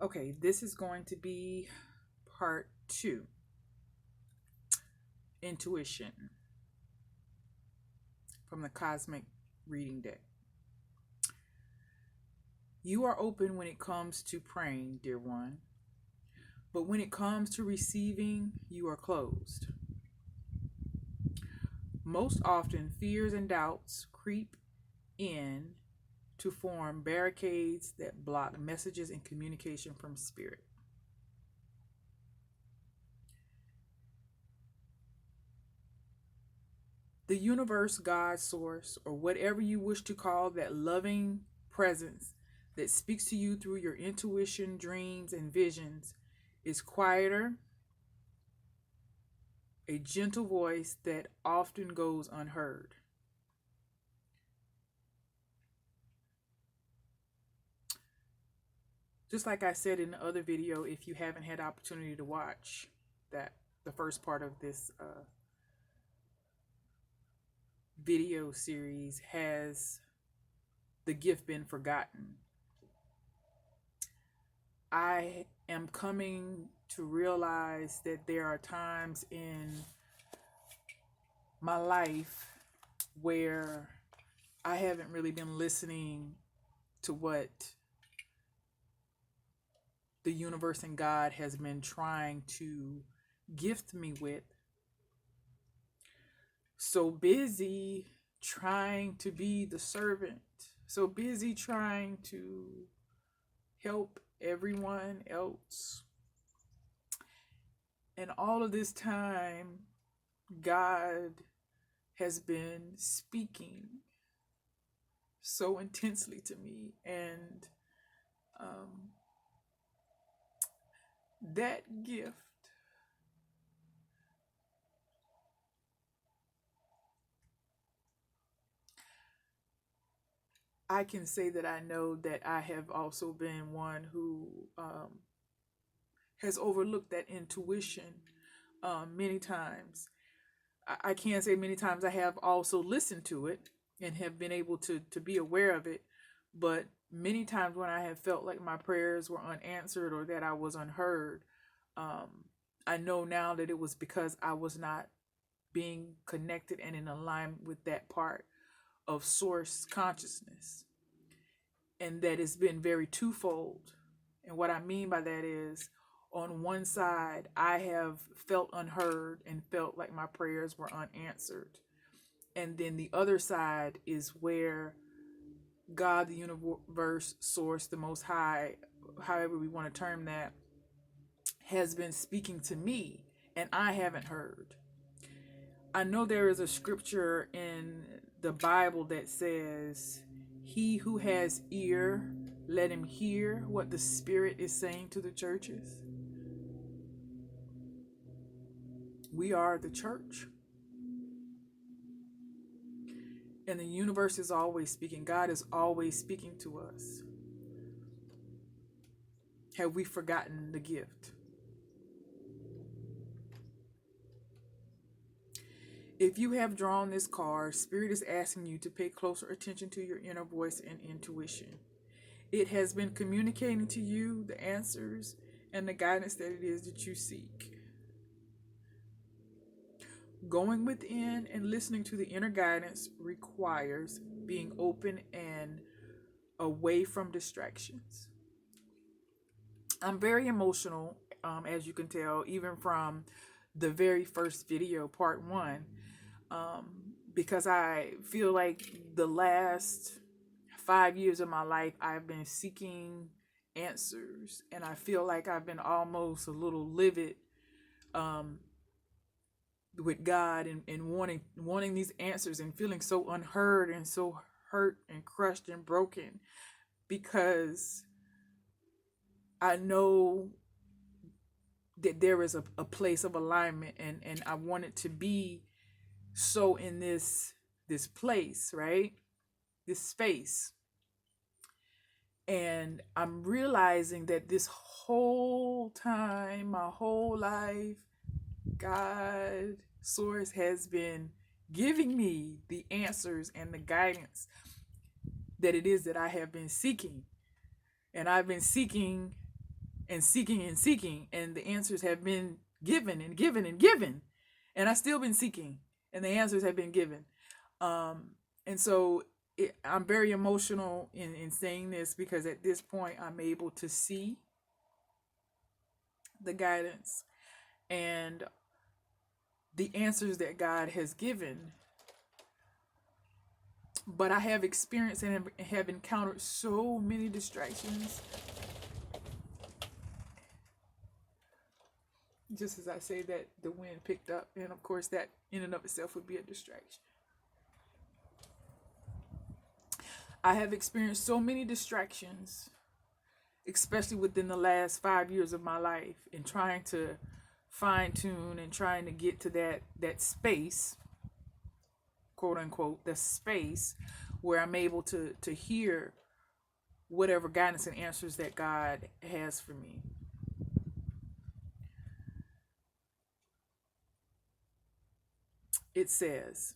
Okay, this is going to be part two, intuition from the Cosmic Reading Deck. You are open when it comes to praying, dear one, but when it comes to receiving, you are closed. Most often, fears and doubts creep in to form barricades that block messages and communication from spirit. The universe, God, source, or whatever you wish to call that loving presence that speaks to you through your intuition, dreams, and visions is quieter, a gentle voice that often goes unheard. Just like I said in the other video, if you haven't had the opportunity to watch that, the first part of this video series, has the gift been forgotten? I am coming to realize that there are times in my life where I haven't really been listening to what the universe and God has been trying to gift me with. So busy trying to be the servant, so busy trying to help everyone else. And all of this time, God has been speaking so intensely to me, and that gift, I can say that I know that I have also been one who has overlooked that intuition many times. I can't say many times I have also listened to it and have been able to be aware of it, but many times when I have felt like my prayers were unanswered or that I was unheard, I know now that it was because I was not being connected and in alignment with that part of source consciousness. And that it's been very twofold. And what I mean by that is, on one side, I have felt unheard and felt like my prayers were unanswered. And then the other side is where God, the universe, source, the most high, however we want to term that, has been speaking to me and I haven't heard. I know there is a scripture in the Bible that says, "He who has ear, let him hear what the Spirit is saying to the churches." We are the church. And the universe is always speaking. God is always speaking to us. Have we forgotten the gift? If you have drawn this card, Spirit is asking you to pay closer attention to your inner voice and intuition. It has been communicating to you the answers and the guidance that it is that you seek. Going within and listening to the inner guidance requires being open and away from distractions. I'm very emotional, as you can tell, even from the very first video, part one, because I feel like the last 5 years of my life, I've been seeking answers, and I feel like I've been almost a little livid with God, and wanting these answers and feeling so unheard and so hurt and crushed and broken, because I know that there is a place of alignment, and I want it to be so in this place, right? This space. And I'm realizing that this whole time, my whole life, God, source has been giving me the answers and the guidance that it is that I have been seeking. And I've been seeking and seeking and seeking, and the answers have been given and given and given, and I still been seeking, and the answers have been given. And so I'm very emotional in saying this, because at this point I'm able to see the guidance and the answers that God has given. But I have experienced and have encountered so many distractions. Just as I say that, the wind picked up, and of course that in and of itself would be a distraction. I have experienced so many distractions, especially within the last 5 years of my life, in trying to fine tune and trying to get to that space, quote unquote, the space where I'm able to hear whatever guidance and answers that God has for me. It says,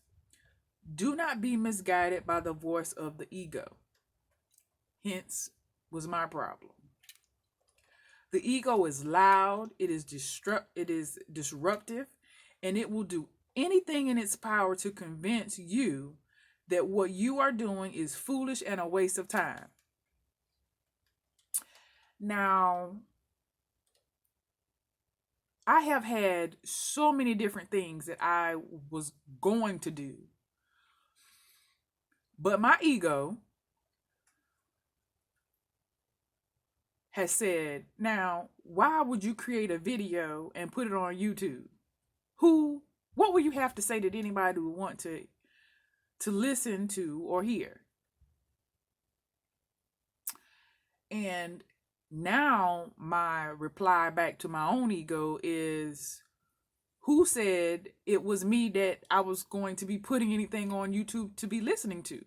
do not be misguided by the voice of the ego. Hence was my problem. The ego is loud, it is disruptive, and it will do anything in its power to convince you that what you are doing is foolish and a waste of time. Now, I have had so many different things that I was going to do, but my ego has said, now, why would you create a video and put it on YouTube? What will you have to say that anybody would want to listen to or hear? And now my reply back to my own ego is, who said it was me that I was going to be putting anything on YouTube to be listening to?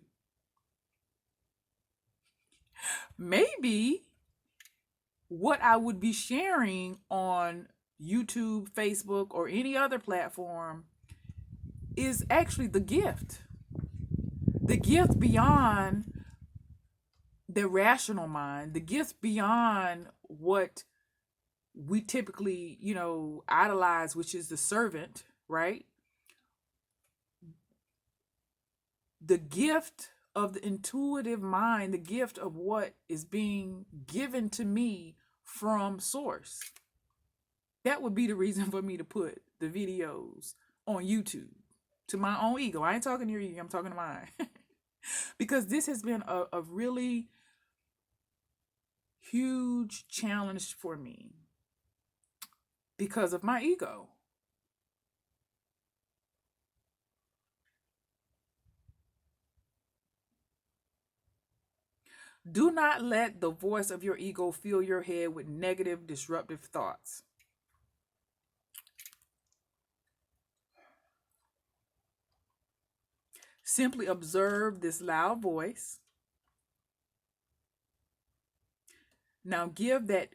Maybe what I would be sharing on YouTube, Facebook, or any other platform is actually the gift beyond the rational mind, the gift beyond what we typically, idolize, which is the servant, right? The gift of the intuitive mind, the gift of what is being given to me from source. That would be the reason for me to put the videos on YouTube, to my own ego. I ain't talking to your ego, I'm talking to mine. Because this has been a really huge challenge for me because of my ego. Do not let the voice of your ego fill your head with negative, disruptive thoughts. Simply observe this loud voice. Now give that